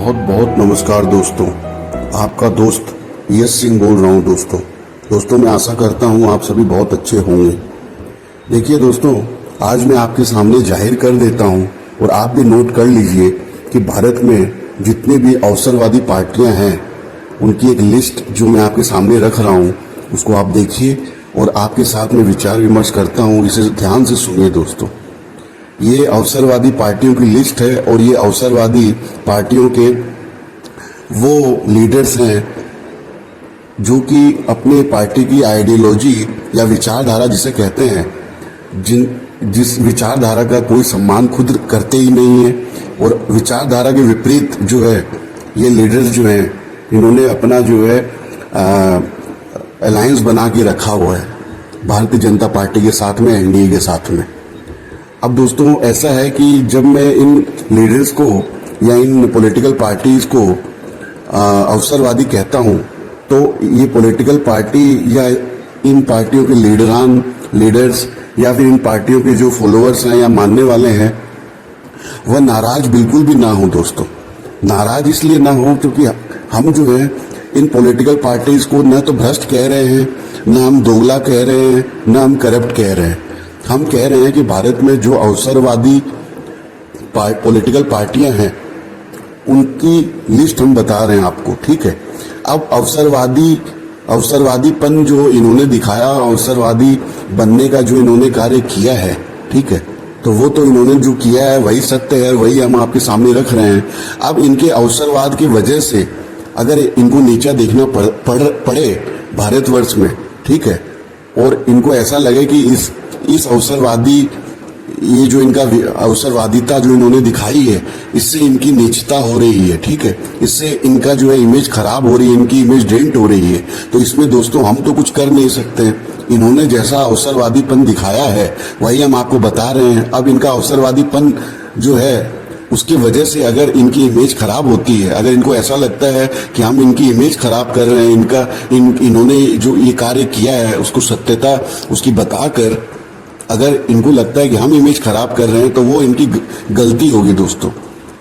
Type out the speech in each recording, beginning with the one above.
बहुत बहुत नमस्कार दोस्तों। आपका दोस्त यश सिंह बोल रहा हूँ दोस्तों मैं आशा करता हूँ आप सभी बहुत अच्छे होंगे। देखिए दोस्तों, आज मैं आपके सामने जाहिर कर देता हूँ और आप भी नोट कर लीजिए कि भारत में जितने भी अवसरवादी पार्टियां हैं उनकी एक लिस्ट जो मैं आपके सामने रख रहा हूँ उसको आप देखिए और आपके साथ में विचार विमर्श करता हूँ। इसे ध्यान से सुनिए दोस्तों। ये अवसरवादी पार्टियों की लिस्ट है और ये अवसरवादी पार्टियों के वो लीडर्स हैं जो कि अपने पार्टी की आइडियोलॉजी या विचारधारा जिसे कहते हैं, जिस विचारधारा का कोई सम्मान खुद करते ही नहीं है और विचारधारा के विपरीत जो है ये लीडर्स जो हैं इन्होंने अपना जो है अलायंस बना के रखा हुआ है भारतीय जनता पार्टी के साथ में, एनडीए के साथ में। अब दोस्तों ऐसा है कि जब मैं इन लीडर्स को या इन पॉलिटिकल पार्टीज को अवसरवादी कहता हूं तो ये पॉलिटिकल पार्टी या इन पार्टियों के लीडर्स या फिर इन पार्टियों के जो फॉलोअर्स हैं या मानने वाले हैं वह नाराज बिल्कुल भी ना हो दोस्तों। नाराज इसलिए ना हो क्योंकि हम जो है इन पॉलिटिकल पार्टीज को न तो भ्रष्ट कह रहे हैं, न हम दोगला कह रहे हैं, न हम करप्ट कह रहे हैं। हम कह रहे हैं कि भारत में जो अवसरवादी पॉलिटिकल पार्टियां हैं उनकी लिस्ट हम बता रहे हैं आपको, ठीक है। अब अवसरवादीपन जो इन्होंने दिखाया, अवसरवादी बनने का जो इन्होंने कार्य किया है, ठीक है, तो वो तो इन्होंने जो किया है वही सत्य है, वही हम आपके सामने रख रहे हैं। अब इनके अवसरवाद की वजह से अगर इनको नीचा देखना पड़े भारतवर्ष में, ठीक है, और इनको ऐसा लगे कि इस अवसरवादी ये जो इनका अवसरवादिता जो इन्होंने दिखाई है इससे इनकी नीचता हो रही है, ठीक है, इससे इनका जो है इमेज खराब हो रही है, इनकी इमेज डेंट हो रही है, तो इसमें दोस्तों हम तो कुछ कर नहीं सकते। इन्होंने जैसा अवसरवादीपन दिखाया है वही हम आपको बता रहे हैं। अब इनका अवसरवादीपन जो है उसकी वजह से अगर इनकी इमेज खराब होती है, अगर इनको ऐसा लगता है कि हम इनकी इमेज खराब कर रहे हैं, इन्होंने जो ये कार्य किया है उसको सत्यता उसकी बताकर अगर इनको लगता है कि हम इमेज खराब कर रहे हैं तो वो इनकी गलती होगी दोस्तों।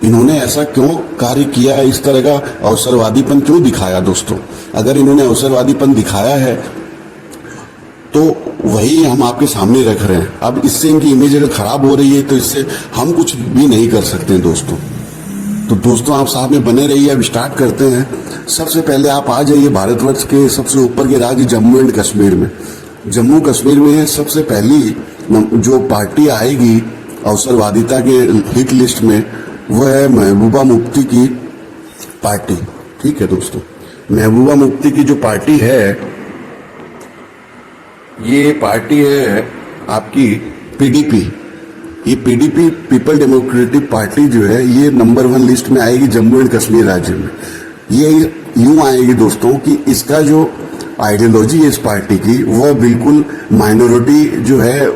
इन्होंने ऐसा क्यों कार्य किया है, इस तरह का अवसरवादीपन क्यों दिखाया दोस्तों? अगर इन्होंने अवसरवादीपन दिखाया है तो वही हम आपके सामने रख रहे हैं। अब इससे इनकी इमेज अगर खराब हो रही है तो इससे हम कुछ भी नहीं कर सकते दोस्तों। तो दोस्तों आप साथ में बने रहिए। अब स्टार्ट करते हैं। सबसे पहले आप आ जाइए भारतवर्ष के सबसे ऊपर के राज्य जम्मू एंड कश्मीर में। जम्मू कश्मीर में सबसे पहली जो पार्टी आएगी अवसरवादिता के हिट लिस्ट में वह है महबूबा मुफ्ती की पार्टी, ठीक है दोस्तों। महबूबा मुफ्ती की जो पार्टी है ये पार्टी है आपकी पीडीपी। ये पीडीपी पीपल डेमोक्रेटिक पार्टी जो है ये नंबर 1 लिस्ट में आएगी जम्मू एंड कश्मीर राज्य में। ये यूं आएगी दोस्तों कि इसका जो आइडियोलॉजी है इस पार्टी की वह बिल्कुल माइनॉरिटी जो है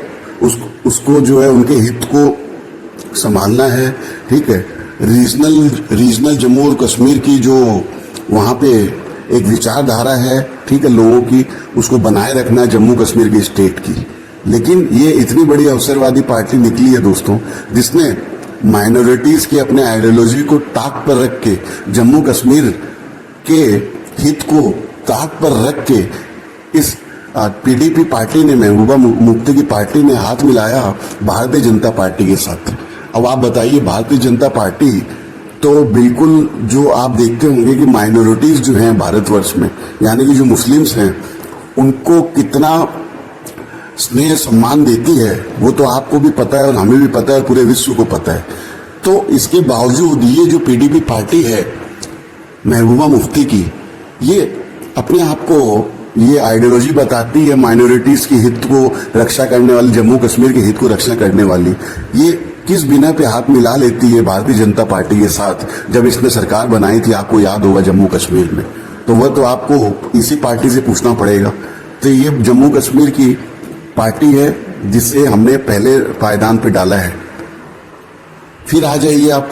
उसको जो है उनके हित को संभालना है, ठीक है। रीजनल जम्मू और कश्मीर की जो वहाँ पे एक विचारधारा है, ठीक है, लोगों की उसको बनाए रखना जम्मू कश्मीर की स्टेट की। लेकिन ये इतनी बड़ी अवसरवादी पार्टी निकली है दोस्तों जिसने माइनॉरिटीज के अपने आइडियोलॉजी को ताक पर रख के जम्मू कश्मीर के हित को ताक पर रख के इस पीडीपी पार्टी ने, महबूबा मुफ्ती की पार्टी ने हाथ मिलाया भारतीय जनता पार्टी के साथ। अब आप बताइए, भारतीय जनता पार्टी तो बिल्कुल जो आप देखते होंगे कि माइनॉरिटीज जो हैं भारतवर्ष में, यानी कि जो मुस्लिम्स हैं, उनको कितना स्नेह सम्मान देती है वो तो आपको भी पता है और हमें भी पता है, पूरे विश्व को पता है। तो इसके बावजूद ये जो पीडीपी पार्टी है महबूबा मुफ्ती की, ये अपने आप को ये आइडियोलॉजी बताती है माइनॉरिटीज के हित को रक्षा करने वाली, जम्मू कश्मीर के हित को रक्षा करने वाली। ये किस बिना पे हाथ मिला लेती है भारतीय जनता पार्टी के साथ जब इसने सरकार बनाई थी, आपको याद होगा जम्मू कश्मीर में, तो वह तो आपको इसी पार्टी से पूछना पड़ेगा। तो ये जम्मू कश्मीर की पार्टी है जिसे हमने पहले पायदान पे डाला है। फिर आ जाइए आप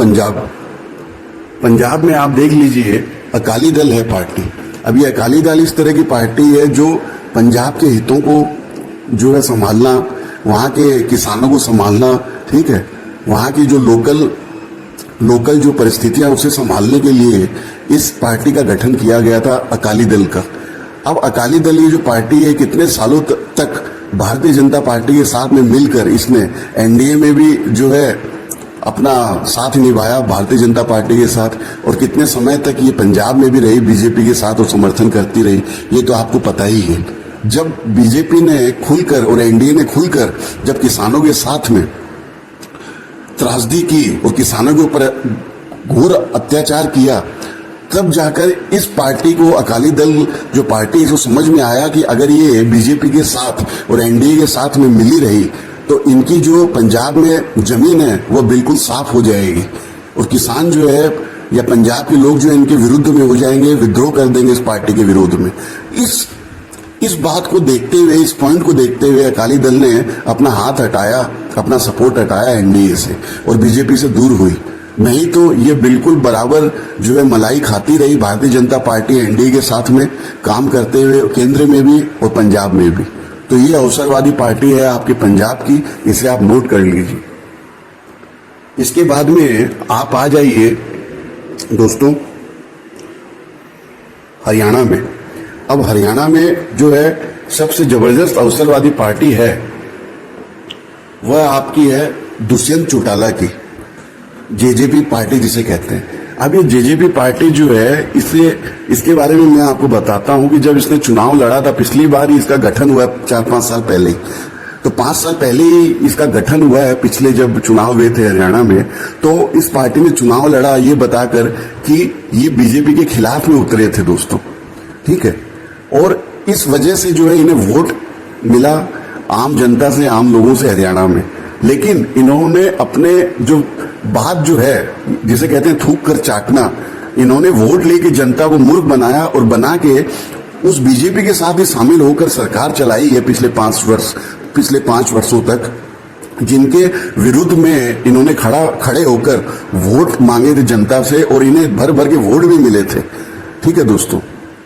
पंजाब में आप देख लीजिए अकाली दल है पार्टी। अब ये अकाली दल इस तरह की पार्टी है जो पंजाब के हितों को जो है संभालना, वहाँ के किसानों को संभालना, ठीक है, वहाँ की जो लोकल लोकल जो परिस्थितियां उसे संभालने के लिए इस पार्टी का गठन किया गया था, अकाली दल का। अब अकाली दल ये जो पार्टी है, कितने सालों तक भारतीय जनता पार्टी के साथ में मिलकर इसने एनडीए में भी जो है अपना साथ निभाया भारतीय जनता पार्टी के साथ, और कितने समय तक ये पंजाब में भी रही बीजेपी के साथ और समर्थन करती रही, ये तो आपको पता ही है। जब बीजेपी ने खुलकर और एनडीए ने खुलकर जब किसानों के साथ में त्रासदी की और किसानों के ऊपर घोर अत्याचार किया, तब जाकर इस पार्टी को, अकाली दल जो पार्टी, इसको समझ में आया कि अगर ये बीजेपी के साथ और एनडीए के साथ में मिली रही तो इनकी जो पंजाब में जमीन है वो बिल्कुल साफ हो जाएगी, और किसान जो है या पंजाब के लोग जो है इनके विरुद्ध में हो जाएंगे, विद्रोह कर देंगे इस पार्टी के विरोध में। इस बात को देखते हुए, इस पॉइंट को देखते हुए अकाली दल ने अपना हाथ हटाया, अपना सपोर्ट हटाया एनडीए से और बीजेपी से दूर हुई। नहीं तो ये बिल्कुल बराबर जो है मलाई खाती रही भारतीय जनता पार्टी एनडीए के साथ में काम करते हुए, केंद्र में भी और पंजाब में भी। तो ये अवसरवादी पार्टी है आपके पंजाब की, इसे आप नोट कर लीजिए। इसके बाद में आप आ जाइए दोस्तों हरियाणा में। अब हरियाणा में जो है सबसे जबरदस्त अवसरवादी पार्टी है वह आपकी है दुष्यंत चौटाला की, जेजेपी पार्टी जिसे कहते हैं। अब ये जेजेपी पार्टी जो है, इसके बारे में मैं आपको बताता हूं कि जब इसने चुनाव लड़ा था पिछली बार, इसका गठन हुआ 4-5 साल पहले, तो 5 साल पहले ही इसका गठन हुआ है। पिछले जब चुनाव हुए थे हरियाणा में, तो इस पार्टी ने चुनाव लड़ा ये बताकर कि ये बीजेपी के खिलाफ में उतरे थे दोस्तों, ठीक है। और इस वजह से जो है इन्हें वोट मिला आम जनता से, आम लोगों से हरियाणा में। लेकिन इन्होंने अपने जो बात जो है जिसे कहते हैं थूक कर चाटना, इन्होंने वोट लेके जनता को मूर्ख बनाया और बना के उस बीजेपी के साथ ही शामिल होकर सरकार चलाई है पिछले 5 वर्षों तक, जिनके विरुद्ध में इन्होंने खड़े होकर वोट मांगे थे जनता से और इन्हें भर भर के वोट भी मिले थे, ठीक है दोस्तों।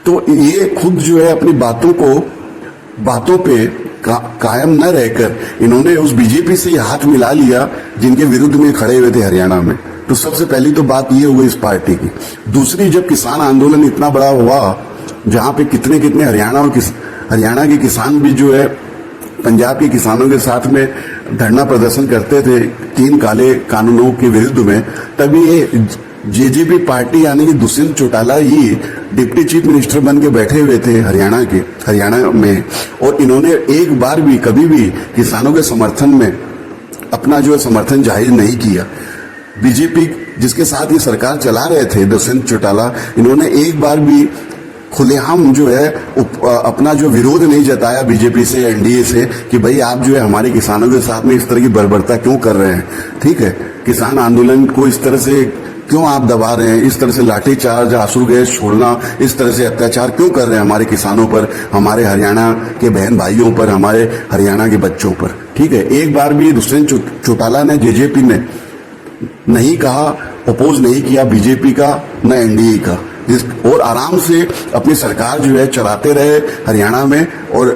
तो ये खुद जो है अपनी बातों पे कायम न रहकर इन्होंने उस बीजेपी से हाथ मिला लिया जिनके विरुद्ध में खड़े हुए थे हरियाणा में। तो सबसे पहली तो बात ये हुई इस पार्टी की। दूसरी, जब किसान आंदोलन इतना बड़ा हुआ जहां पे कितने हरियाणा के किसान भी जो है पंजाब के किसानों के साथ में धरना प्रदर्शन करते थे 3 काले कानूनों के विरुद्ध में, तभी ये जेजेपी पार्टी यानी कि दुष्यंत चौटाला ही डिप्टी चीफ मिनिस्टर बन के बैठे हुए थे हरियाणा में, और इन्होंने एक बार भी कभी भी किसानों के समर्थन में अपना जो है समर्थन जाहिर नहीं किया। बीजेपी जिसके साथ ये सरकार चला रहे थे दुष्यंत चौटाला, इन्होंने एक बार भी खुलेआम जो है अपना जो विरोध नहीं जताया बीजेपी से, एनडीए से, कि भाई आप जो है हमारे किसानों के साथ में इस तरह की बर्बरता क्यों कर रहे हैं, ठीक है। किसान आंदोलन को इस तरह से क्यों आप दबा रहे हैं, इस तरह से लाठीचार्ज, आंसू गैस छोड़ना, इस तरह से अत्याचार क्यों कर रहे हैं हमारे किसानों पर, हमारे हरियाणा के बहन भाइयों पर, हमारे हरियाणा के बच्चों पर, ठीक है। एक बार भी दुष्यंत चौटाला ने, जेजेपी ने नहीं कहा, अपोज नहीं किया बीजेपी का न एनडीए का, और आराम से अपनी सरकार जो है चलाते रहे हरियाणा में, और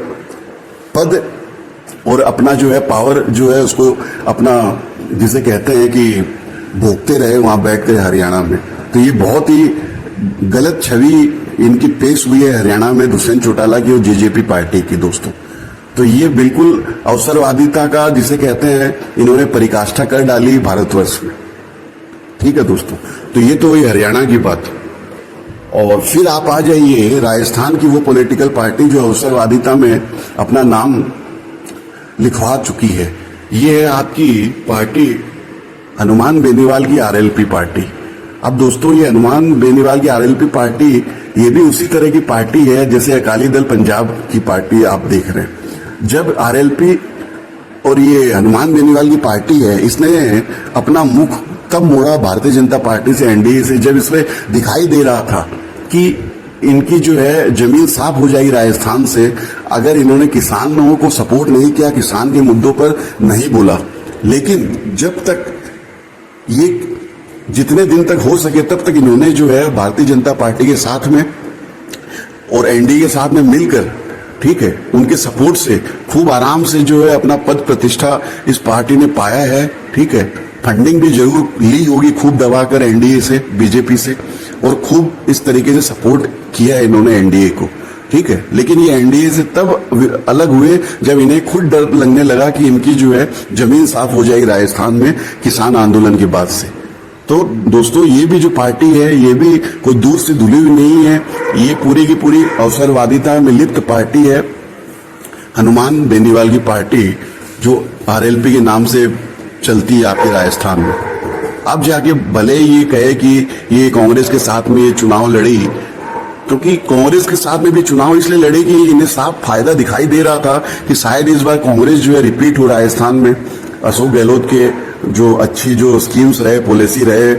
पद और अपना जो है पावर जो है उसको अपना जिसे कहते हैं कि भोगते रहे वहां बैठकर हरियाणा में। तो ये बहुत ही गलत छवि इनकी पेश हुई है हरियाणा में दुष्यंत चौटाला की और जेजेपी पार्टी की दोस्तों। तो ये बिल्कुल अवसरवादिता का जिसे कहते हैं इन्होंने पराकाष्ठा कर डाली भारतवर्ष में, ठीक है दोस्तों। तो ये तो हुई हरियाणा की बात। और फिर आप आ जाइए राजस्थान की वो पॉलिटिकल पार्टी जो अवसरवादिता में अपना नाम लिखवा चुकी है। ये है आपकी पार्टी हनुमान बेनीवाल की आरएलपी पार्टी। अब दोस्तों ये हनुमान बेनीवाल की आरएलपी पार्टी ये भी उसी तरह की पार्टी है जैसे अकाली दल पंजाब की पार्टी आप देख रहे हैं। जब आरएलपी और ये हनुमान बेनीवाल की पार्टी है, इसने अपना मुख तब मोड़ा भारतीय जनता पार्टी से, एनडीए से, जब इसमें दिखाई दे रहा था कि इनकी जो है जमीन साफ हो जाएगी राजस्थान से अगर इन्होंने किसानों को सपोर्ट नहीं किया, किसान के मुद्दों पर नहीं बोला। लेकिन जब तक ये जितने दिन तक हो सके तब तक इन्होंने जो है भारतीय जनता पार्टी के साथ में और एनडीए के साथ में मिलकर, ठीक है, उनके सपोर्ट से खूब आराम से जो है अपना पद प्रतिष्ठा इस पार्टी ने पाया है, ठीक है। फंडिंग भी जरूर ली होगी खूब दबाकर एनडीए से, बीजेपी से, और खूब इस तरीके से सपोर्ट किया है इन्होंने एनडीए को, ठीक है। लेकिन ये एनडीए से तब अलग हुए जब इन्हें खुद डर लगने लगा कि इनकी जो है जमीन साफ हो जाएगी राजस्थान में किसान आंदोलन के बाद से। तो दोस्तों ये भी जो पार्टी है ये भी कोई दूर से धुली हुई नहीं है, ये पूरी की पूरी अवसरवादिता में लिप्त पार्टी है। हनुमान बेनीवाल की पार्टी जो आरएलपी के नाम से चलती है आपके राजस्थान में। अब जाके भले ये कहे कि ये कांग्रेस के साथ में ये चुनाव लड़ी, क्योंकि कांग्रेस के साथ में भी चुनाव इसलिए लड़े कि इन्हें साफ फायदा दिखाई दे रहा था कि शायद इस बार कांग्रेस जो है रिपीट हो राजस्थान में। अशोक गहलोत के जो अच्छी जो स्कीम्स रहे, पॉलिसी रहे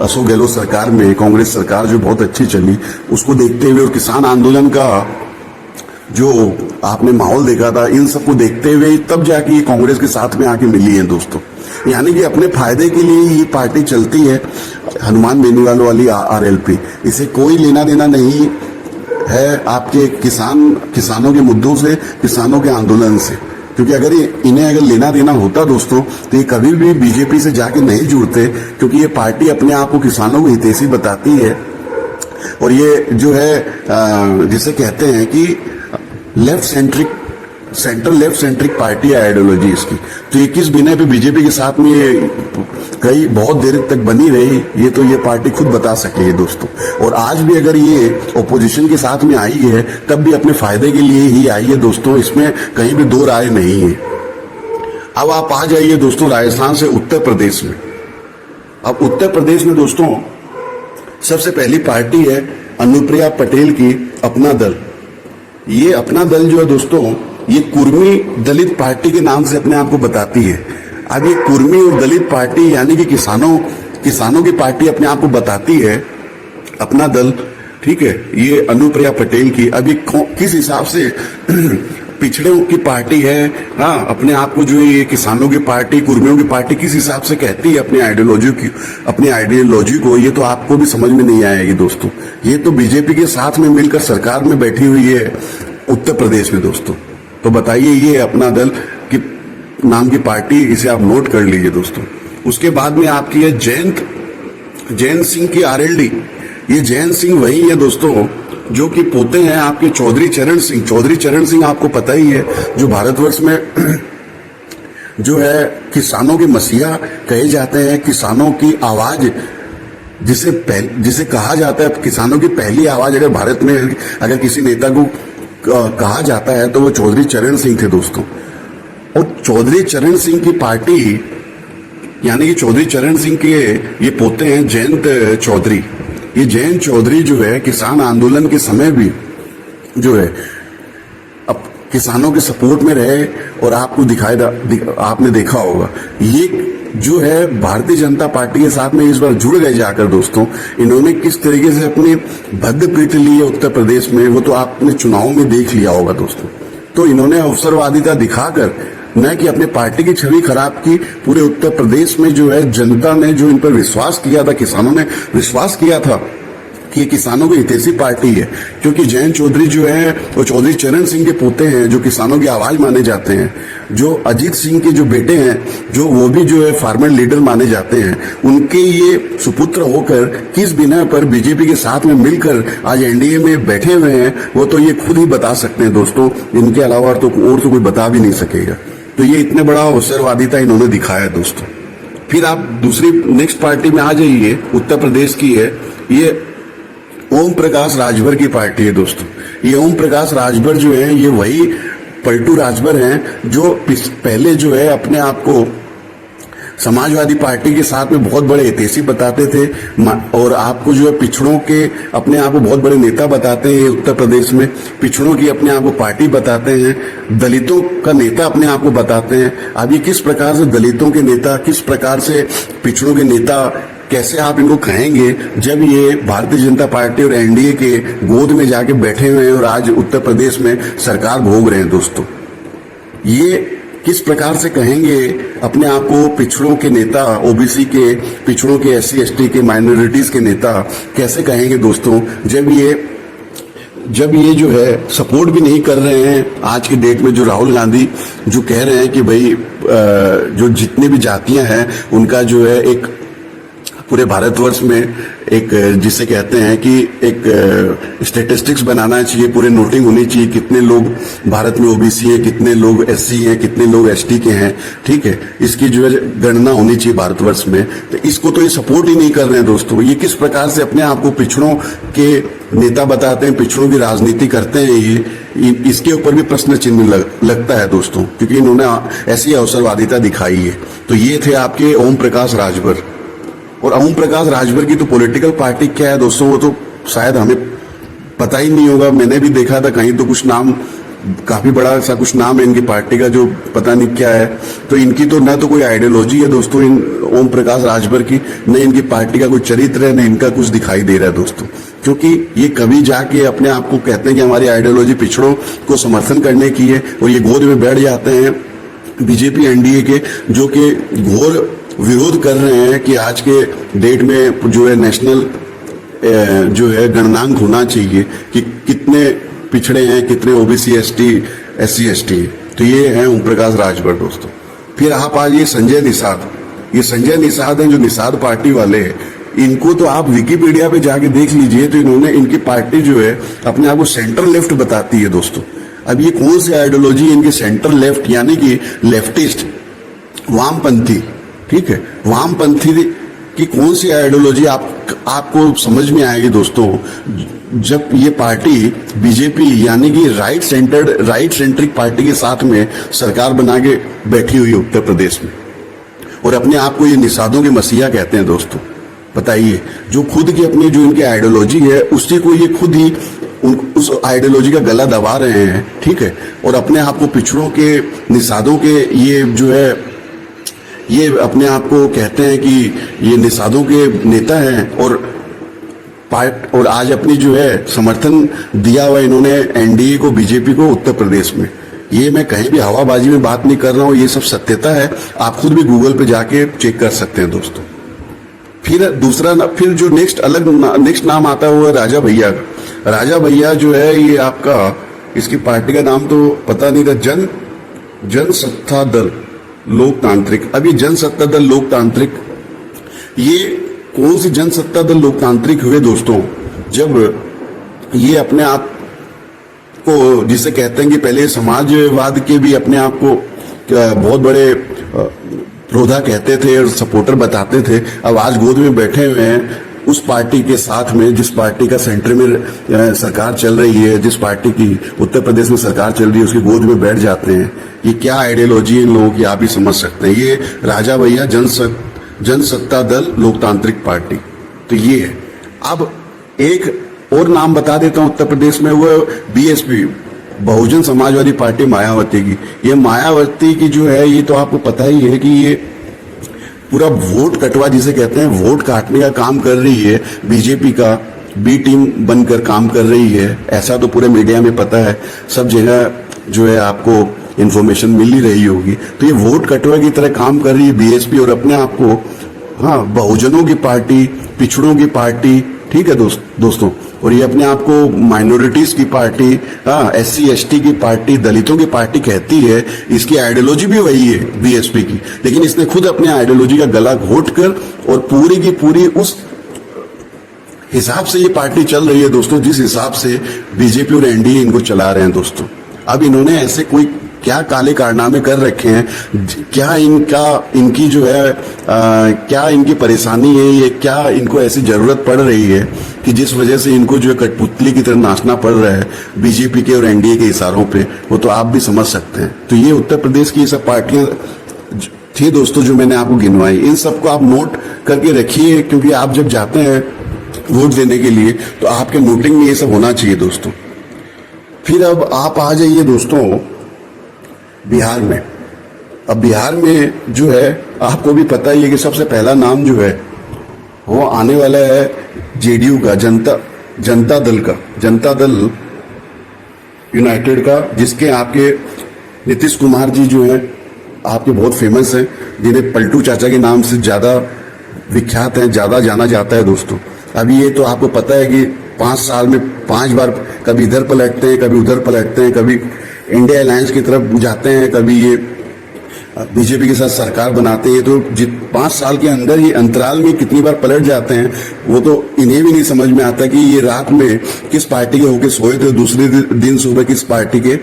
अशोक गहलोत सरकार में, कांग्रेस सरकार जो बहुत अच्छी चली, उसको देखते हुए और किसान आंदोलन का जो आपने माहौल देखा था, इन सबको देखते हुए तब जाके कांग्रेस के साथ में आके मिली है दोस्तों। यानी कि अपने फायदे के लिए ये पार्टी चलती है, हनुमान बेनीवाल वाली आरएलपी। इसे कोई लेना देना नहीं है आपके किसानों के मुद्दों से, किसानों के आंदोलन से। क्योंकि अगर इन्हें अगर लेना देना होता दोस्तों तो ये कभी भी बीजेपी से जाके नहीं जुड़ते, क्योंकि ये पार्टी अपने आप को किसानों को हितैषी बताती है। और ये जो है जिसे कहते हैं कि सेंट्रल लेफ्ट सेंट्रिक पार्टी है आइडियोलॉजी इसकी। तो ये किस बिना पे बीजेपी के साथ में ये कई बहुत देर तक बनी रही, ये तो ये पार्टी खुद बता सके है दोस्तों। और आज भी अगर ये ओपोजिशन के साथ में आई है तब भी अपने फायदे के लिए ही आई है दोस्तों, इसमें कहीं भी दो राय नहीं है। अब आप आ जाइए दोस्तों राजस्थान से उत्तर प्रदेश में। अब उत्तर प्रदेश में दोस्तों सबसे पहली पार्टी है अनुप्रिया पटेल की अपना दल। ये अपना दल जो है दोस्तों ये कुर्मी दलित पार्टी के नाम से अपने आप को बताती है। अब ये कुर्मी और दलित पार्टी यानी कि किसानों की पार्टी अपने आप को बताती है अपना दल, ठीक है। ये अनुप्रिया पटेल की अब ये किस हिसाब से पिछड़ों की पार्टी है, हाँ, अपने आप को जो ये किसानों की पार्टी, कुर्मियों की पार्टी किस हिसाब से कहती है अपनी आइडियोलॉजी को, ये तो आपको भी समझ में नहीं आएगी दोस्तों। ये तो बीजेपी के साथ में मिलकर सरकार में बैठी हुई है उत्तर प्रदेश में दोस्तों। तो बताइए ये अपना दल की नाम की पार्टी, इसे आप नोट कर लीजिए दोस्तों। उसके बाद में आपकी है जैन सिंह की आरएलडी। ये जैन सिंह वही है दोस्तों जो कि पोते हैं आपके चौधरी चरण सिंह आपको पता ही है, जो भारतवर्ष में जो है किसानों के मसीहा कहे जाते हैं, किसानों की आवाज जिसे कहा जाता है, किसानों की पहली आवाज अगर भारत में अगर किसी नेता को कहा जाता है तो वो चौधरी चरण सिंह थे दोस्तों। और चौधरी चरण सिंह की पार्टी यानी कि चौधरी चरण सिंह के ये पोते हैं जयंत चौधरी। ये जयंत चौधरी जो है किसान आंदोलन के समय भी जो है अब किसानों के सपोर्ट में रहे। और आपको आपने देखा होगा ये जो है भारतीय जनता पार्टी के साथ में इस बार जुड़ गए जाकर दोस्तों। इन्होंने किस तरीके से अपनी भद्द पीठ ली है उत्तर प्रदेश में, वो तो आपने चुनाव में देख लिया होगा दोस्तों। तो इन्होंने अवसरवादिता दिखाकर न कि अपने पार्टी की छवि खराब की, पूरे उत्तर प्रदेश में जो है जनता ने जो इन पर विश्वास किया था, किसानों ने विश्वास किया था कि ये किसानों की हितैषी पार्टी है। क्योंकि जयंत चौधरी जो है वो चौधरी चरण सिंह के पोते हैं जो किसानों की आवाज माने जाते हैं। जो अजीत सिंह के जो बेटे हैं जो वो भी जो है फार्मर लीडर माने जाते हैं, उनके ये सुपुत्र होकर किस बिना पर बीजेपी के साथ में मिलकर आज एनडीए में बैठे हुए हैं वो तो ये खुद ही बता सकते हैं दोस्तों। इनके अलावा तो और तो कोई बता भी नहीं सकेगा। तो ये इतने बड़ा अवसरवादिता इन्होंने दिखाया दोस्तों। फिर आप दूसरी नेक्स्ट पार्टी में आ जाइए, उत्तर प्रदेश की है ये ओम प्रकाश राजभर की पार्टी है दोस्तों। ये ओम प्रकाश राजभर जो है ये वही पलटू राजभर हैं जो पहले जो है अपने आप को समाजवादी पार्टी के साथ में बहुत बड़े हितैषी बताते थे और आपको जो है पिछड़ों के अपने आप को बहुत बड़े नेता बताते हैं। उत्तर प्रदेश में पिछड़ों की अपने आप को पार्टी बताते हैं, दलितों का नेता अपने आप को बताते हैं। अब ये किस प्रकार से दलितों के नेता, किस प्रकार से पिछड़ों के नेता, कैसे आप इनको कहेंगे जब ये भारतीय जनता पार्टी और एनडीए के गोद में जाके बैठे हुए हैं और आज उत्तर प्रदेश में सरकार भोग रहे हैं दोस्तों। ये किस प्रकार से कहेंगे अपने आप को पिछड़ों के नेता, ओबीसी के, पिछड़ों के, एससी एसटी के, माइनॉरिटीज के नेता कैसे कहेंगे दोस्तों जब ये जब ये जो है सपोर्ट भी नहीं कर रहे हैं आज की डेट में, जो राहुल गांधी जो कह रहे हैं कि भाई जो जितने भी जातियां हैं उनका जो है एक पूरे भारतवर्ष में एक जिसे कहते हैं कि एक स्टेटिस्टिक्स बनाना चाहिए, पूरे नोटिंग होनी चाहिए कितने लोग भारत में ओबीसी है, कितने लोग एससी हैं, कितने लोग एसटी के हैं, ठीक है, इसकी जो है गणना होनी चाहिए भारतवर्ष में। तो इसको तो ये सपोर्ट ही नहीं कर रहे हैं दोस्तों। ये किस प्रकार से अपने आप को पिछड़ों के नेता बताते हैं, पिछड़ों की राजनीति करते हैं, ये इसके ऊपर भी प्रश्न चिन्ह लगता है दोस्तों, क्योंकि इन्होंने ऐसी अवसरवादिता दिखाई है। तो ये थे आपके ओम प्रकाश राजभर। और ओम प्रकाश राजभर की तो पॉलिटिकल पार्टी क्या है दोस्तों, वो तो शायद हमें पता ही नहीं होगा। मैंने भी देखा था कहीं तो कुछ नाम, काफी बड़ा सा कुछ नाम है इनकी पार्टी का, जो पता नहीं क्या है। तो इनकी तो न तो कोई आइडियोलॉजी है दोस्तों इन ओम प्रकाश राजभर की, न इनकी पार्टी का कोई चरित्र है, न इनका कुछ दिखाई दे रहा है दोस्तों। क्योंकि ये कभी जाके अपने आप को कहते हैं कि हमारी आइडियोलॉजी पिछड़ों को समर्थन करने की है, और ये गोद में बैठ जाते हैं बीजेपी एनडीए के, जो कि घोर विरोध कर रहे हैं कि आज के डेट में जो है नेशनल जो है गणनांक होना चाहिए कि कितने पिछड़े हैं, कितने ओबीसी एसटी एससी एसटी। तो ये है ओम प्रकाश राजभर दोस्तों। फिर आप आइए संजय निषाद। ये संजय निषाद हैं जो निषाद पार्टी वाले हैं। इनको तो आप विकिपीडिया पे जाके देख लीजिए, तो इन्होंने इनकी पार्टी जो है अपने आप को सेंटर लेफ्ट बताती है दोस्तों। अब ये कौन सी आइडियोलॉजी है इनकी सेंटर लेफ्ट, यानी कि लेफ्टिस्ट, वामपंथी, ठीक है, वामपंथी की कौन सी आइडियोलॉजी आपको समझ में आएगी दोस्तों, जब ये पार्टी बीजेपी यानी कि राइट सेंट्रिक पार्टी के साथ में सरकार बना के बैठी हुई है उत्तर प्रदेश में, और अपने आप को ये निषादों के मसीहा कहते हैं दोस्तों। बताइए, जो खुद की अपनी जो इनकी आइडियोलॉजी है उसी को ये खुद ही उस आइडियोलॉजी का गला दबा रहे हैं, ठीक है, और अपने आप को पिछड़ों के निषादों के ये जो है ये अपने आप को कहते हैं कि ये निषादों के नेता हैं, और आज अपनी जो है समर्थन दिया हुआ इन्होंने एनडीए को, बीजेपी को उत्तर प्रदेश में। ये मैं कहीं भी हवाबाजी में बात नहीं कर रहा हूं, ये सब सत्यता है, आप खुद भी गूगल पे जाके चेक कर सकते हैं दोस्तों। फिर जो नेक्स्ट नाम आता है वो है राजा भैया का। राजा भैया जो है ये आपका, इसकी पार्टी का नाम तो पता नहीं था, जनसत्ता दल लोकतांत्रिक। अब ये जनसत्ता दल लोकतांत्रिक, ये कौन सी जनसत्ता दल लोकतांत्रिक हुए दोस्तों, जब ये अपने आप को जिसे कहते हैं कि पहले समाजवाद के भी अपने आप को बहुत बड़े प्रोधा कहते थे और सपोर्टर बताते थे, अब आज गोद में बैठे हुए हैं उस पार्टी के साथ में जिस पार्टी का सेंटर में सरकार चल रही है, जिस पार्टी की उत्तर प्रदेश में सरकार चल रही है, उसके गोद में बैठ जाते हैं। ये क्या आइडियोलॉजी है इन लोगों की, आप ही समझ सकते हैं। ये राजा भैया जनसत्ता दल लोकतांत्रिक पार्टी, तो ये है। अब एक और नाम बता देता हूं उत्तर प्रदेश में, वो बीएसपी, बहुजन समाजवादी पार्टी मायावती की। ये मायावती की जो है, ये तो आपको पता ही है कि ये पूरा वोट कटवा जिसे कहते हैं, वोट काटने का काम कर रही है, बीजेपी का बी टीम बनकर काम कर रही है। ऐसा तो पूरे मीडिया में पता है, सब जगह जो है आपको इन्फॉर्मेशन मिल ही रही होगी। तो ये वोट कटवा की तरह काम कर रही है बीएसपी, और अपने आप को बहुजनों की पार्टी, पिछड़ों की पार्टी, ठीक है दोस्तों, और ये अपने आप को माइनॉरिटीज की पार्टी, एससी एसटी की पार्टी, दलितों की पार्टी कहती है। इसकी आइडियोलॉजी भी वही है बीएसपी की, लेकिन इसने खुद अपने आइडियोलॉजी का गला घोट कर और पूरी की पूरी उस हिसाब से ये पार्टी चल रही है दोस्तों, जिस हिसाब से बीजेपी और एनडीए इनको चला रहे हैं दोस्तों। अब इन्होंने ऐसे कोई क्या काले कारनामे कर रखे हैं, क्या इनकी जो है क्या इनकी परेशानी है, ये क्या इनको ऐसी जरूरत पड़ रही है कि जिस वजह से इनको जो है कठपुतली की तरह नाचना पड़ रहा है बीजेपी के और एनडीए के इशारों पे, वो तो आप भी समझ सकते हैं। तो ये उत्तर प्रदेश की सब पार्टियां थी दोस्तों जो मैंने आपको गिनवाई, इन सबको आप नोट करके रखिए, क्योंकि आप जब जाते हैं वोट देने के लिए तो आपके नोटिंग में ये सब होना चाहिए दोस्तों। फिर अब आप आ जाइए दोस्तों बिहार में। अब बिहार में जो है आपको भी पता ही है कि सबसे पहला नाम जो है वो आने वाला है जेडीयू का, जनता दल का, जनता दल यूनाइटेड का, जिसके आपके नीतीश कुमार जी जो है आपके बहुत फेमस हैं, जिन्हें पलटू चाचा के नाम से ज्यादा विख्यात हैं, ज्यादा जाना जाता है दोस्तों। अभी ये तो आपको पता है कि 5 साल में 5 बार कभी इधर पलटते हैं, कभी उधर पलटते हैं, कभी इंडिया अलायंस की तरफ जाते हैं, कभी ये बीजेपी के साथ सरकार बनाते हैं। तो 5 साल के अंदर ये अंतराल में कितनी बार पलट जाते हैं, वो तो इन्हें भी नहीं समझ में आता कि ये रात में किस पार्टी के होके सोए थे, दूसरे दिन सुबह किस पार्टी के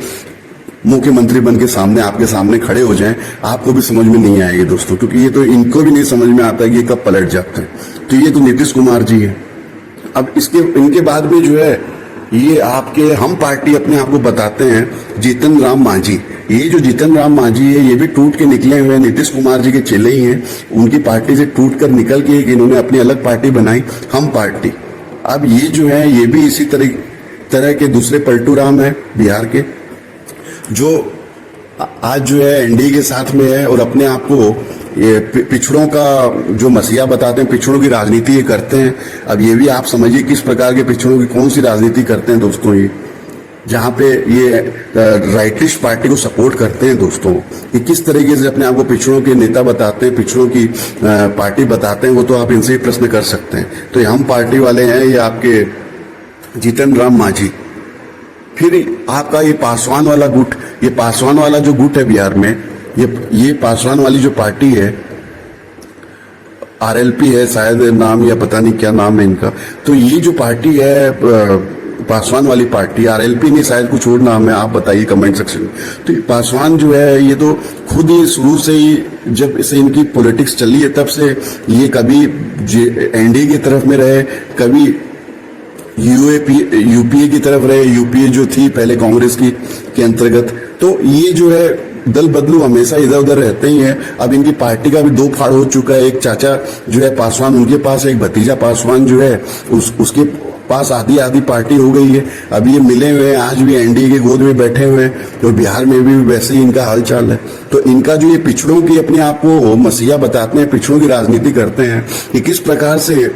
मुख्यमंत्री बन के सामने आपके सामने खड़े हो जाएं। आपको भी समझ में नहीं आएगी दोस्तों, क्योंकि ये तो इनको भी नहीं समझ में आता कि ये कब पलट जाते हैं। तो ये तो नीतीश कुमार जी है। अब इनके बाद में जो है ये आपके हम पार्टी अपने आप को बताते हैं जीतन राम मांझी। ये जो जीतन राम मांझी है ये भी टूट के निकले हुए नीतीश कुमार जी के चेले ही हैं। उनकी पार्टी से टूट कर निकल के इन्होंने अपनी अलग पार्टी बनाई, हम पार्टी। अब ये जो है ये भी इसी तरह के दूसरे पलटू राम है बिहार के, जो आज जो है एनडीए के साथ में है और अपने आप को ये पिछड़ों का जो मसीहा बताते हैं, पिछड़ों की राजनीति ये करते हैं। अब ये भी आप समझिए किस प्रकार के पिछड़ों की कौन सी राजनीति करते हैं दोस्तों, ये जहां पे ये राइटिस्ट पार्टी को सपोर्ट करते हैं दोस्तों। ये किस तरीके से अपने आप को पिछड़ों के नेता बताते हैं, पिछड़ों की पार्टी बताते हैं, वो तो आप इनसे ही प्रश्न कर सकते हैं। तो ये हम पार्टी वाले हैं, ये आपके जीतन राम मांझी। फिर आपका ये पासवान वाला गुट, ये पासवान वाला जो गुट है बिहार में, ये पासवान वाली जो पार्टी है, आरएलपी है शायद नाम, या पता नहीं क्या नाम है इनका। तो ये जो पार्टी है पासवान वाली पार्टी, आरएलपी नहीं शायद कुछ और नाम है, आप बताइए कमेंट सेक्शन में। तो पासवान जो है ये तो खुद ही शुरू से ही जब से इनकी पॉलिटिक्स चली है तब से ये कभी एनडीए की तरफ में रहे, कभी यूपीए की तरफ रहे। यूपीए जो थी पहले कांग्रेस की के अंतर्गत। तो ये जो है दल बदलू हमेशा इधर उधर रहते ही हैं। अब इनकी पार्टी का भी 2 फाड़ हो चुका है। एक चाचा जो है पासवान उनके पास, एक भतीजा पासवान जो है उसके पास आधी पार्टी हो गई है। अब ये मिले हुए हैं, आज भी एनडीए के गोद में बैठे हुए हैं और बिहार में भी वैसे ही इनका हालचाल है। तो इनका जो ये पिछड़ों की अपने आप को मसीहा बताते हैं, पिछड़ों की राजनीति करते हैं, ये किस प्रकार से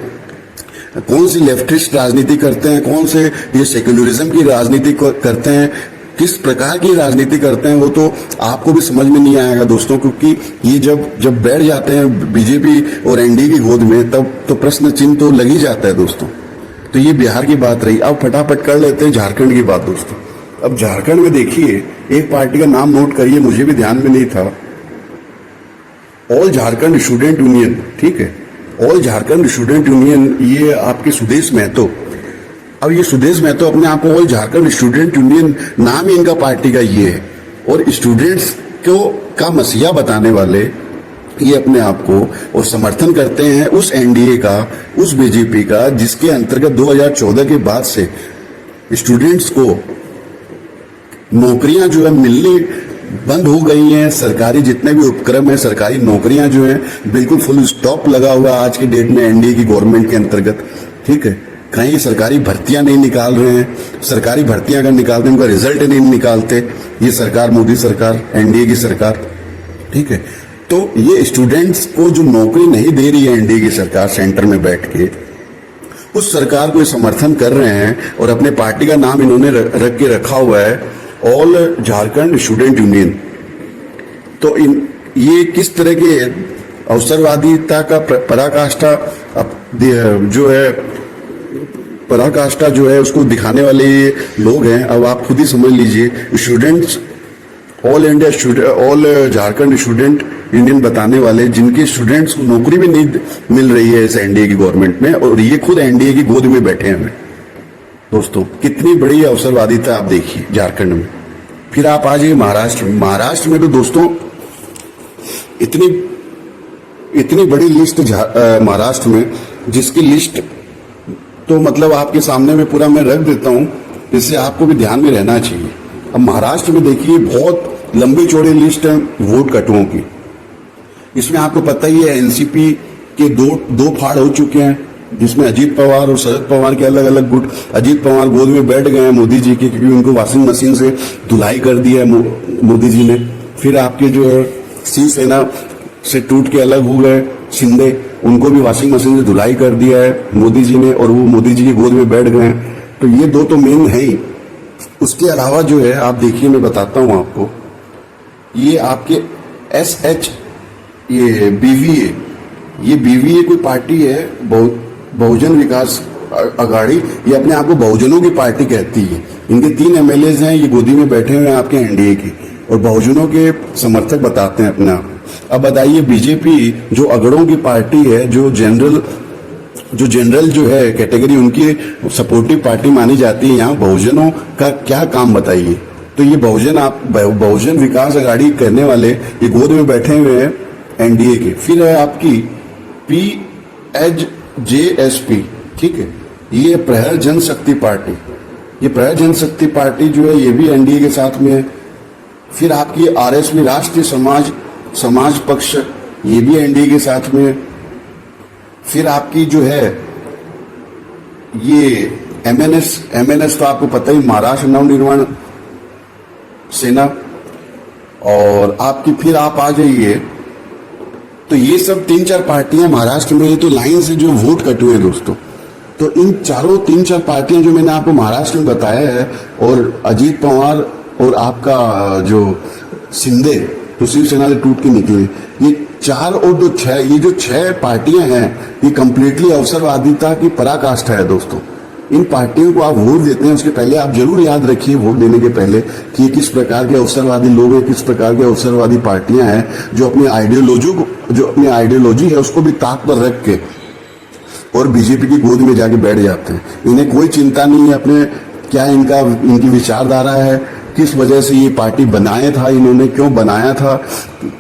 कौन सी लेफ्टिस्ट राजनीति करते हैं, कौन से ये सेक्युलरिज्म की राजनीति करते हैं, किस प्रकार की राजनीति करते हैं, वो तो आपको भी समझ में नहीं आएगा दोस्तों। क्योंकि ये जब बैठ जाते हैं बीजेपी और एनडीए की गोद में तब तो प्रश्न चिन्ह तो लग ही जाता है दोस्तों। तो ये बिहार की बात रही। अब फटाफट कर लेते हैं झारखंड की बात दोस्तों। अब झारखंड में देखिए एक पार्टी का नाम नोट करिए, मुझे भी ध्यान में नहीं था, ऑल झारखंड स्टूडेंट यूनियन। ठीक है, ऑल झारखंड स्टूडेंट यूनियन, ये आपके सुदेश महतो। अब ये सुदेश महतो अपने आप को ऑल झारखंड स्टूडेंट यूनियन नाम ही इनका पार्टी का ये है, और स्टूडेंट्स को का मसीहा बताने वाले ये अपने आप को और समर्थन करते हैं उस एनडीए का, उस बीजेपी का, जिसके अंतर्गत 2014 के बाद से स्टूडेंट्स को नौकरियां जो है मिलनी बंद हो गई हैं। सरकारी जितने भी उपक्रम है, सरकारी नौकरियां जो हैं बिल्कुल फुल स्टॉप लगा हुआ है आज की डेट में एनडीए की गवर्नमेंट के अंतर्गत। ठीक है, कहीं सरकारी भर्तियां नहीं निकाल रहे हैं, सरकारी भर्तियां अगर निकालते हैं उनका रिजल्ट नहीं निकालते ये सरकार, मोदी सरकार, एनडीए की सरकार। ठीक है, तो ये स्टूडेंट्स को जो नौकरी नहीं दे रही है एनडीए की सरकार सेंटर में बैठ के, उस सरकार को समर्थन कर रहे हैं और अपने पार्टी का नाम इन्होंने रख के रखा हुआ है ऑल झारखंड स्टूडेंट यूनियन। तो ये किस तरह के अवसरवादिता का पराकाष्ठा जो है, पराकाष्ठा जो है उसको दिखाने वाले लोग हैं। अब आप खुद ही समझ लीजिए, students all Jharkhand student union बताने वाले, जिनके स्टूडेंट्स को नौकरी भी नहीं मिल रही है इस एनडीए की गवर्नमेंट में, और ये खुद एनडीए की गोद में बैठे हैं दोस्तों। कितनी बड़ी अवसरवादिता आप देखिए झारखंड में। फिर आप आ जाइए महाराष्ट्र। महाराष्ट्र में तो दोस्तों इतनी बड़ी लिस्ट महाराष्ट्र में, जिसकी लिस्ट तो मतलब आपके सामने में पूरा मैं रख देता हूं, इससे आपको भी ध्यान में रहना चाहिए। अब महाराष्ट्र में देखिए बहुत लंबी चौड़ी लिस्ट है वोट कटुओं की। इसमें आपको पता ही है एनसीपी के दो फाड़ हो चुके हैं, जिसमें अजीत पवार और शरद पवार के अलग अलग गुट। अजीत पवार गोद में बैठ गए हैं मोदी जी की, क्योंकि उनको वॉशिंग मशीन से धुलाई कर दी है मोदी जी ने। फिर आपके जो है शिवसेना से टूट के अलग हो गए शिंदे, उनको भी वॉशिंग मशीन से धुलाई कर दिया है मोदी जी ने, और वो मोदी जी की गोद में बैठ गए हैं। तो ये दो तो मेन है ही। उसके अलावा जो है आप देखिए, मैं बताता हूं आपको, ये आपके SH ये BVA कोई पार्टी है, बहुजन विकास अघाड़ी ये अपने आप को बहुजनों की पार्टी कहती है। इनके 3 एमएलए हैं, ये गोदी में बैठे हुए हैं आपके एनडीए की, और बहुजनों के समर्थक बताते हैं अपने आप। अब बताइए बीजेपी जो अगड़ों की पार्टी है, जो जनरल जो है कैटेगरी उनकी सपोर्टिव पार्टी मानी जाती है, यहाँ बहुजनों का क्या काम बताइए। तो ये बहुजन विकास अघाड़ी करने वाले ये गोद में बैठे हुए हैं एनडीए के। फिर है आपकी PHJSP, ठीक है, ये प्रहर जनशक्ति पार्टी, ये प्रहर जनशक्ति पार्टी जो है ये भी एनडीए के साथ में है। फिर आपकी RSP राष्ट्रीय समाज पक्ष, ये भी एनडीए के साथ में है। फिर आपकी जो है ये MNS तो आपको पता ही, महाराष्ट्र नवनिर्माण सेना। और आपकी फिर आप आ जाइए तो ये सब 3-4 पार्टियां महाराष्ट्र में, ये तो लाइन से जो वोट कटे हुए दोस्तों। तो इन 3-4 पार्टियां जो मैंने आपको महाराष्ट्र में बताया है, और अजीत पवार और आपका जो शिंदे तो शिवसेना से टूट के निकले, ये 4 और 2 6, ये जो 6 पार्टियां हैं ये कंप्लीटली अवसरवादिता की पराकाष्ठा है दोस्तों। इन पार्टियों को आप वोट देते हैं उसके पहले आप जरूर याद रखिए, वोट देने के पहले, कि ये किस प्रकार के अवसरवादी लोग हैं, किस प्रकार के अवसरवादी पार्टियां हैं जो अपनी आइडियोलॉजी है उसको भी ताक पर रख के और बीजेपी की गोद में जाके बैठ जाते हैं। इन्हें कोई चिंता नहीं है अपने क्या इनकी विचारधारा है, किस वजह से ये पार्टी बनाया था, इन्होंने क्यों बनाया था,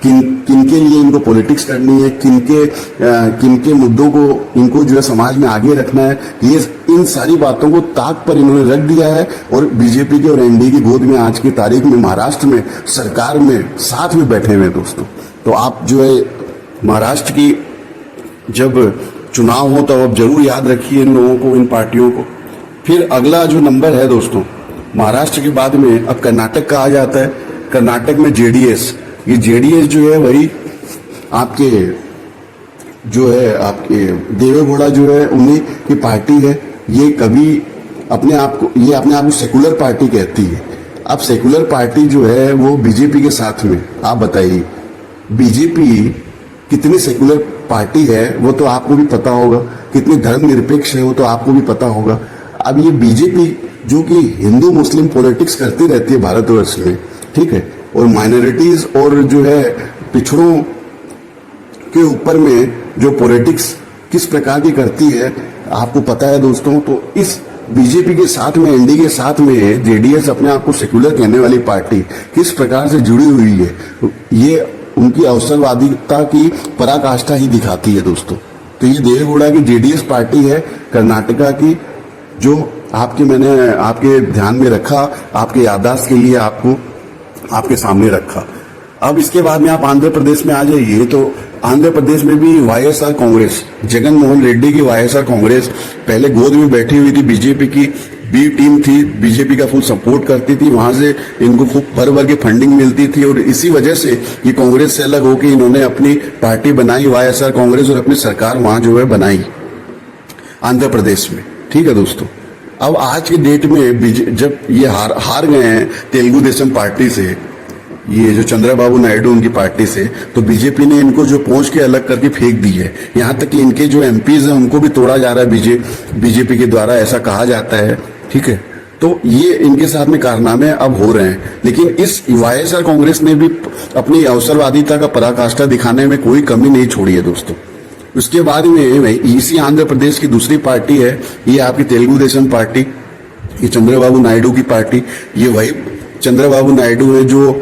किनके लिए इनको पॉलिटिक्स करनी है, किनके मुद्दों को इनको जो है समाज में आगे रखना है, ये इन सारी बातों को ताक पर इन्होंने रख दिया है। और बीजेपी के और एनडीए की गोद में आज की तारीख में महाराष्ट्र में सरकार में साथ में बैठे हुए दोस्तों। तो आप जो है महाराष्ट्र की जब चुनाव हो तो आप जरूर याद रखिए इन लोगों को, इन पार्टियों को। फिर अगला जो नंबर है दोस्तों, महाराष्ट्र के बाद में अब कर्नाटक का आ जाता है। कर्नाटक में जेडीएस, ये जेडीएस जो है वही आपके जो है आपके देवेगौड़ा जो है उन्हीं की पार्टी है। ये कभी अपने आप को सेकुलर पार्टी कहती है। अब सेकुलर पार्टी जो है वो बीजेपी के साथ में, आप बताइए बीजेपी कितनी सेकुलर पार्टी है वो तो आपको भी पता होगा, कितनी धर्मनिरपेक्ष है वो तो आपको भी पता होगा। अब ये बीजेपी जो कि हिंदू मुस्लिम पॉलिटिक्स करती रहती है भारतवर्ष में, ठीक है, और माइनॉरिटीज और जो है पिछड़ों के ऊपर में जो पॉलिटिक्स किस प्रकार की करती है आपको पता है दोस्तों। तो इस बीजेपी के साथ में, एनडीए के साथ में जेडीएस अपने आप को सेकुलर कहने वाली पार्टी किस प्रकार से जुड़ी हुई है, ये उनकी अवसरवादिता की पराकाष्ठा ही दिखाती है दोस्तों। तो ये देवेगौड़ा की जेडीएस पार्टी है कर्नाटका की, जो मैंने आपके ध्यान में रखा, आपके याददाश्त के लिए आपके सामने रखा। अब इसके बाद में आप आंध्र प्रदेश में आ जाइए तो आंध्र प्रदेश में भी वाईएसआर कांग्रेस, जगन मोहन रेड्डी की वाईएसआर कांग्रेस पहले गोद में बैठी हुई थी, बीजेपी की बी टीम थी, बीजेपी का फुल सपोर्ट करती थी, वहां से इनको खूब भर भर की फंडिंग मिलती थी और इसी वजह से ये कांग्रेस से अलग होकर इन्होंने अपनी पार्टी बनाई वाईएसआर कांग्रेस और अपनी सरकार वहां जो है बनाई आंध्र प्रदेश में। ठीक है दोस्तों, अब आज के डेट में जब ये हार गए हैं तेलुगु देशम पार्टी से, ये जो चंद्रबाबू नायडू उनकी पार्टी से, तो बीजेपी ने इनको जो पहुंच के अलग करके फेंक दी है। यहां तक कि इनके जो एमपीज हैं उनको भी तोड़ा जा रहा है बीजेपी के द्वारा, ऐसा कहा जाता है। ठीक है, तो ये इनके साथ में कारनामे अब हो रहे हैं, लेकिन इस वाईएसआर कांग्रेस ने भी अपनी अवसरवादिता का पराकाष्ठा दिखाने में कोई कमी नहीं छोड़ी है दोस्तों। उसके बाद में इसी आंध्र प्रदेश की दूसरी पार्टी है, ये आपकी तेलुगु देशम पार्टी, ये चंद्रबाबू नायडू की पार्टी। ये वही चंद्रबाबू नायडू है जो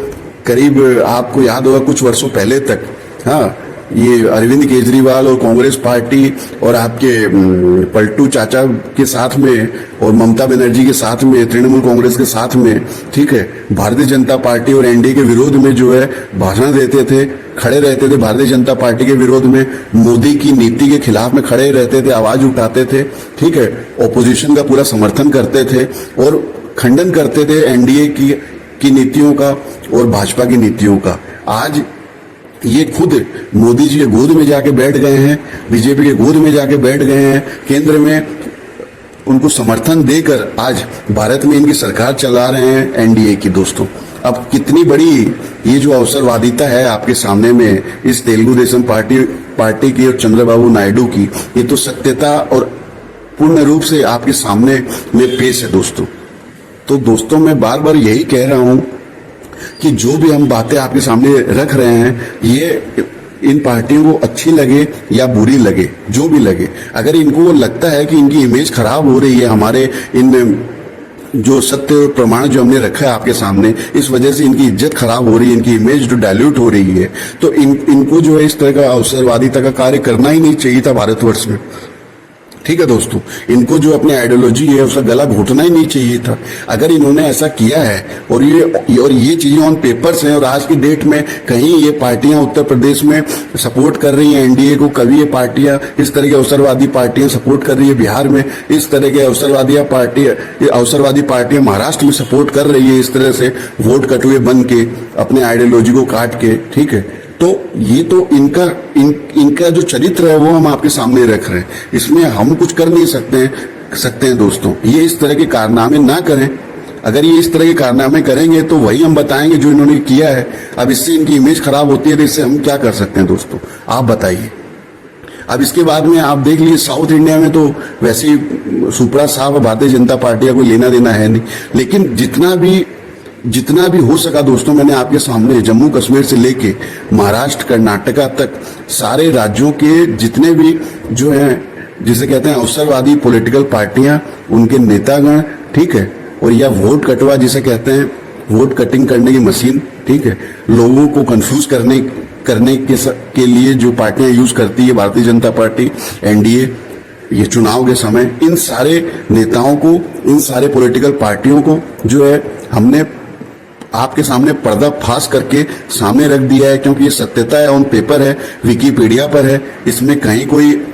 करीब आपको याद होगा कुछ वर्षों पहले तक, हाँ, ये अरविंद केजरीवाल और कांग्रेस पार्टी और आपके पलटू चाचा के साथ में और ममता बनर्जी के साथ में, तृणमूल कांग्रेस के साथ में, ठीक है, भारतीय जनता पार्टी और एनडीए के विरोध में जो है भाषण देते थे, खड़े रहते थे भारतीय जनता पार्टी के विरोध में, मोदी की नीति के खिलाफ में खड़े रहते थे, आवाज उठाते थे, ठीक है, ऑपोजिशन का पूरा समर्थन करते थे और खंडन करते थे एनडीए की नीतियों का और भाजपा की नीतियों का। आज ये खुद मोदी जी के गोद में जाके बैठ गए हैं, बीजेपी के गोद में जाके बैठ गए हैं, केंद्र में उनको समर्थन देकर आज भारत में इनकी सरकार चला रहे हैं एनडीए की दोस्तों। अब कितनी बड़ी ये जो अवसरवादिता है आपके सामने में इस तेलुगु देशम पार्टी की और चंद्रबाबू नायडू की, ये तो सत्यता और पूर्ण रूप से आपके सामने में पेश है दोस्तों। तो दोस्तों मैं बार बार यही कह रहा हूं कि जो भी हम बातें आपके सामने रख रहे हैं, ये इन पार्टियों को अच्छी लगे या बुरी लगे, जो भी लगे, अगर इनको लगता है कि इनकी इमेज खराब हो रही है, हमारे इन जो सत्य और प्रमाण जो हमने रखा है आपके सामने, इस वजह से इनकी इज्जत खराब हो रही है, इनकी इमेज जो डायल्यूट हो रही है, तो इनको जो है इस तरह का अवसरवादिता का कार्य करना ही नहीं चाहिए था भारतवर्ष में। ठीक है दोस्तों, इनको जो अपनी आइडियोलॉजी है उसका गला घोटना ही नहीं चाहिए था। अगर इन्होंने ऐसा किया है और ये चीजें ऑन पेपर्स हैं, और आज की डेट में कहीं ये पार्टियां उत्तर प्रदेश में सपोर्ट कर रही हैं एनडीए को, कभी ये पार्टियां इस तरह की अवसरवादी पार्टियां सपोर्ट कर रही है बिहार में, इस तरह के अवसरवादी पार्टियां महाराष्ट्र में सपोर्ट कर रही है, इस तरह से वोट कटुए बन के अपने आइडियोलॉजी को काट के। ठीक है, तो ये तो इनका जो चरित्र है वो हम आपके सामने रख रहे हैं, इसमें हम कुछ कर नहीं सकते हैं दोस्तों। ये इस तरह के कारनामे ना करें। अगर ये इस तरह के कारनामे करेंगे तो वही हम बताएंगे जो इन्होंने किया है। अब इससे इनकी इमेज खराब होती है तो इससे हम क्या कर सकते हैं दोस्तों, आप बताइए। अब इसके बाद में आप देख लीजिए, साउथ इंडिया में तो वैसे ही सुपड़ा साहब भारतीय जनता पार्टी का कोई लेना देना है नहीं, लेकिन जितना भी हो सका दोस्तों, मैंने आपके सामने जम्मू कश्मीर से लेके महाराष्ट्र कर्नाटका तक सारे राज्यों के जितने भी जो हैं, जिसे कहते हैं अवसरवादी पॉलिटिकल पार्टियां, उनके नेतागण, ठीक है, और या वोट कटवा जिसे कहते हैं, वोट कटिंग करने की मशीन, ठीक है, लोगों को कंफ्यूज करने के लिए जो पार्टियां यूज करती है भारतीय जनता पार्टी, एनडीए, ये चुनाव के समय, इन सारे नेताओं को, इन सारे पॉलिटिकल पार्टियों को जो है हमने आपके सामने पर्दा फाश करके सामने रख दिया है, क्योंकि ये सत्यता है, ऑन पेपर है, विकिपीडिया पर है। इसमें कहीं कोई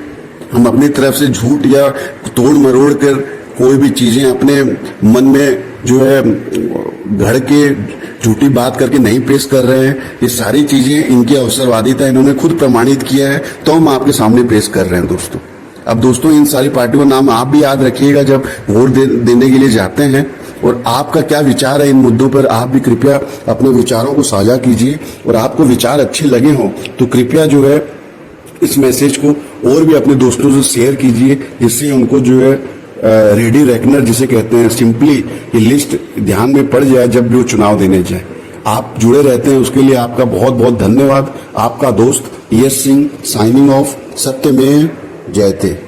हम अपनी तरफ से झूठ या तोड़ मरोड़ कर कोई भी चीजें अपने मन में जो है घड़ के झूठी बात करके नहीं पेश कर रहे हैं। ये सारी चीजें इनकी अवसरवादिता इन्होंने खुद प्रमाणित किया है, तो हम आपके सामने पेश कर रहे हैं दोस्तों। अब दोस्तों इन सारी पार्टियों का नाम आप भी याद रखिएगा जब वोट देने के लिए जाते हैं, और आपका क्या विचार है इन मुद्दों पर, आप भी कृपया अपने विचारों को साझा कीजिए। और आपको विचार अच्छे लगे हों तो कृपया जो है इस मैसेज को और भी अपने दोस्तों से शेयर कीजिए, जिससे उनको जो है रेडी रेकनर जिसे कहते हैं, सिंपली ये लिस्ट ध्यान में पड़ जाए जब भी वो चुनाव देने जाए। आप जुड़े रहते हैं, उसके लिए आपका बहुत बहुत धन्यवाद। आपका दोस्त यश सिंह साइनिंग ऑफ। सत्यमेव जयते।